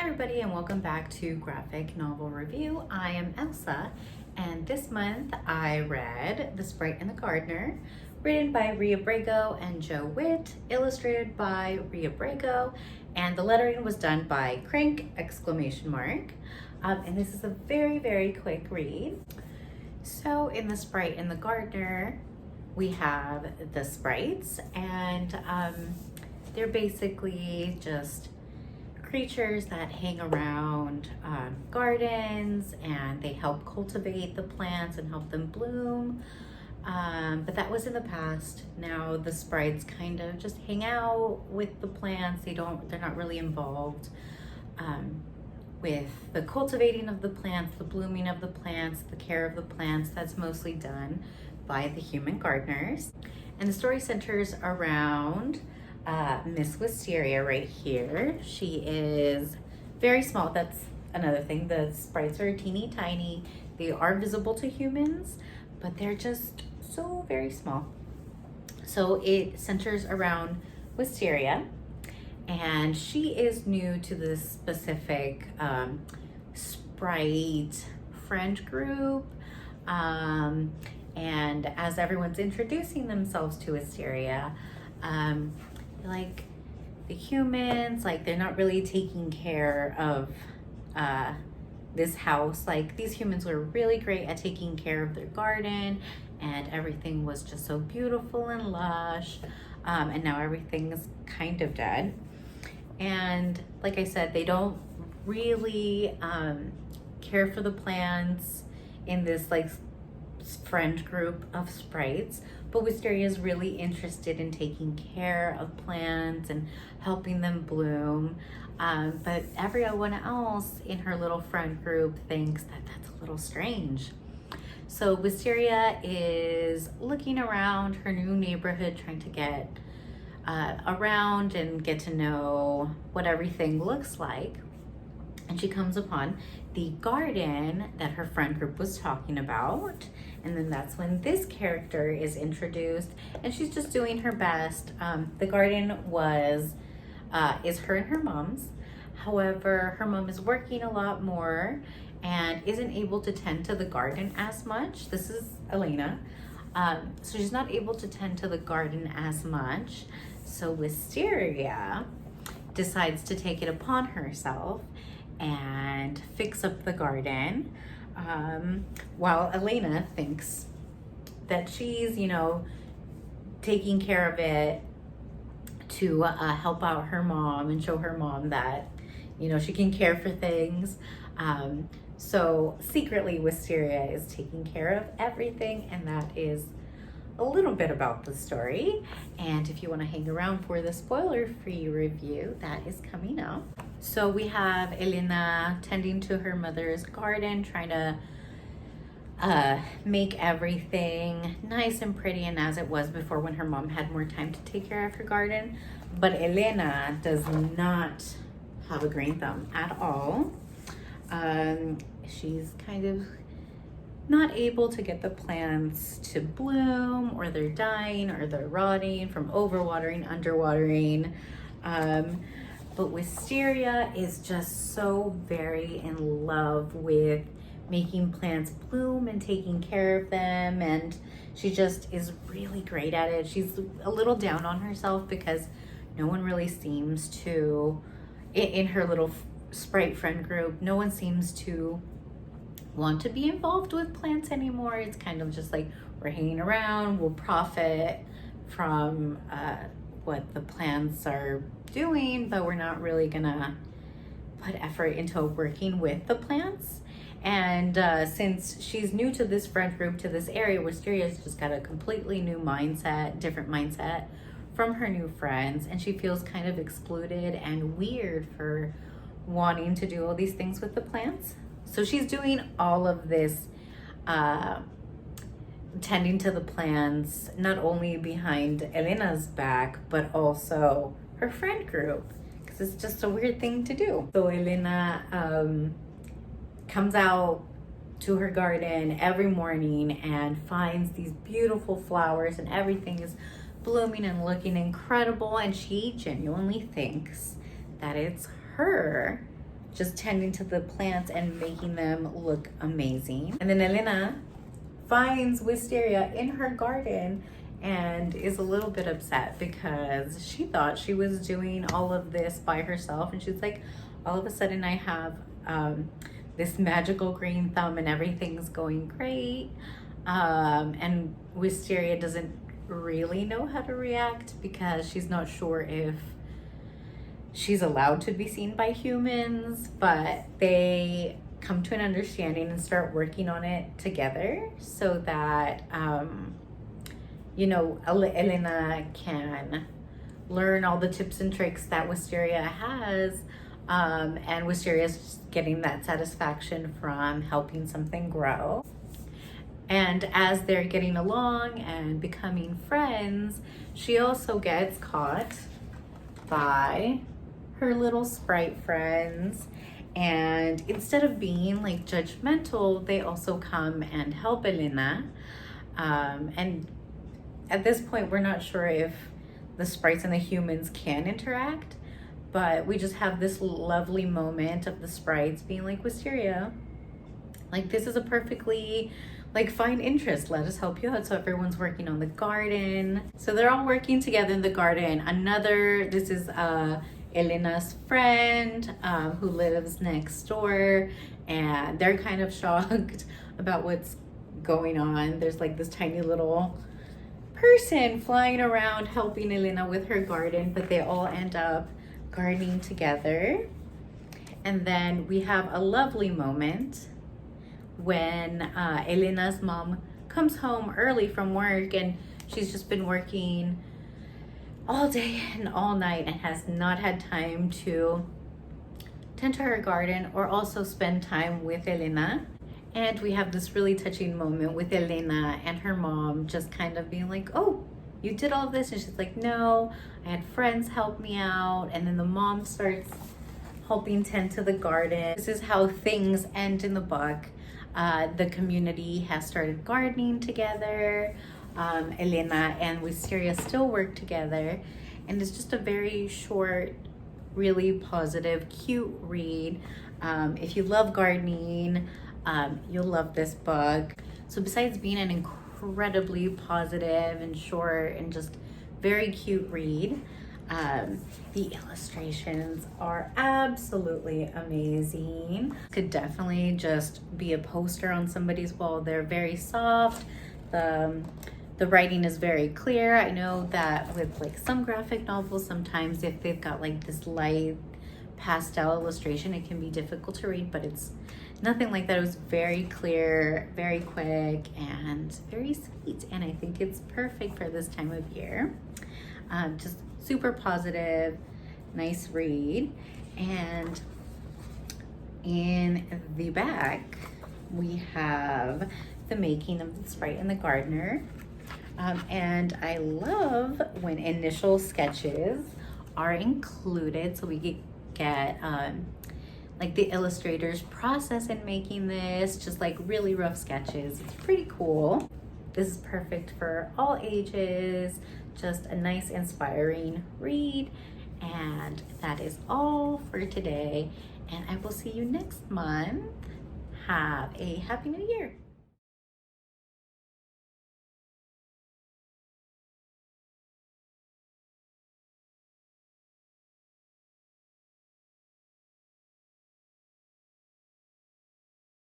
Hi everybody and welcome back to Graphic Novel Review. I am Elsa and this month I read The Sprite and the Gardener, written by Rii Abrego and Joe Witt, illustrated by Rii Abrego, and the lettering was done by Crank! And this is a very quick read. So in The Sprite and the Gardener we have the sprites, and they're basically just creatures that hang around gardens, and they help cultivate the plants and help them bloom. But that was in the past. Now the sprites kind of just hang out with the plants. They're not really involved with the cultivating of the plants, the blooming of the plants, the care of the plants. That's mostly done by the human gardeners. And the story centers around Miss Wisteria right here. She is very small. That's another thing. The sprites are teeny tiny. They are visible to humans, but they're just so very small. So it centers around Wisteria, and she is new to this specific sprite friend group. And as everyone's introducing themselves to Wisteria, like the humans, like they're not really taking care of this house. Like these humans were really great at taking care of their garden, and everything was just so beautiful and lush. And now everything is kind of dead. And like I said, they don't really care for the plants in this like friend group of sprites, but Wisteria is really interested in taking care of plants and helping them bloom. But everyone else in her little friend group thinks that that's a little strange. So Wisteria is looking around her new neighborhood, trying to get around and get to know what everything looks like. And she comes upon the garden that her friend group was talking about. And then that's when this character is introduced, and she's just doing her best. The garden is her and her mom's. However, her mom is working a lot more and isn't able to tend to the garden as much. This is Elena. So she's not able to tend to the garden as much. So Wisteria decides to take it upon herself and fix up the garden, while Elena thinks that she's, taking care of it to help out her mom and show her mom that, she can care for things. So secretly Wisteria is taking care of everything, and that is a little bit about the story. And if you want to hang around for the spoiler-free review, that is coming up. So we have Elena tending to her mother's garden, trying to make everything nice and pretty and as it was before, when her mom had more time to take care of her garden. But Elena does not have a green thumb at all. She's kind of not able to get the plants to bloom, or they're dying, or they're rotting from overwatering, underwatering. But Wisteria is just so very in love with making plants bloom and taking care of them, and she just is really great at it. She's a little down on herself because no one really seems to, in her little sprite friend group, no one seems to want to be involved with plants anymore. It's kind of just like, we're hanging around, we'll profit from what the plants are doing, but we're not really gonna put effort into working with the plants. And since she's new to this friend group, to this area, Wisteria's just got a completely new mindset, different mindset from her new friends, and she feels kind of excluded and weird for wanting to do all these things with the plants. So she's doing all of this tending to the plants, not only behind Elena's back, but also her friend group, because it's just a weird thing to do. So Elena comes out to her garden every morning and finds these beautiful flowers, and everything is blooming and looking incredible, and she genuinely thinks that it's her just tending to the plants and making them look amazing. And then Elena finds Wisteria in her garden and is a little bit upset because she thought she was doing all of this by herself, and she's like, all of a sudden I have this magical green thumb and everything's going great. And Wisteria doesn't really know how to react because she's not sure if she's allowed to be seen by humans, but they come to an understanding and start working on it together so that you know, Elena can learn all the tips and tricks that Wisteria has, and Wisteria's just getting that satisfaction from helping something grow. And as they're getting along and becoming friends, she also gets caught by her little sprite friends. And instead of being like judgmental, they also come and help Elena. And at this point, we're not sure if the sprites and the humans can interact, but we just have this lovely moment of the sprites being like, Wisteria, like, this is a perfectly like fine interest, let us help you out. So everyone's working on the garden. So they're all working together in the garden. This is Elena's friend who lives next door, and they're kind of shocked about what's going on. There's like this tiny little person flying around helping Elena with her garden, but they all end up gardening together. And then we have a lovely moment when Elena's mom comes home early from work, and she's just been working all day and all night and has not had time to tend to her garden or also spend time with Elena. And we have this really touching moment with Elena and her mom just kind of being like, oh, you did all this? And she's like, no, I had friends help me out. And then the mom starts helping tend to the garden. This is how things end in the book. The community has started gardening together. Elena and Wisteria still work together. And it's just a very short, really positive, cute read. If you love gardening, you'll love this book. So besides being an incredibly positive and short and just very cute read, the illustrations are absolutely amazing. Could definitely just be a poster on somebody's wall. They're very soft. The writing is very clear. I know that with like some graphic novels, sometimes if they've got like this light pastel illustration, it can be difficult to read, but it's nothing like that. It was very clear, very quick, and very sweet. And I think it's perfect for this time of year. Just super positive, nice read. And in the back, we have the making of the Sprite and the Gardener. And I love when initial sketches are included, so we get like the illustrator's process in making this, just like really rough sketches. It's pretty cool. This is perfect for all ages, just a nice inspiring read. And that is all for today, and I will see you next month. Have a happy new year.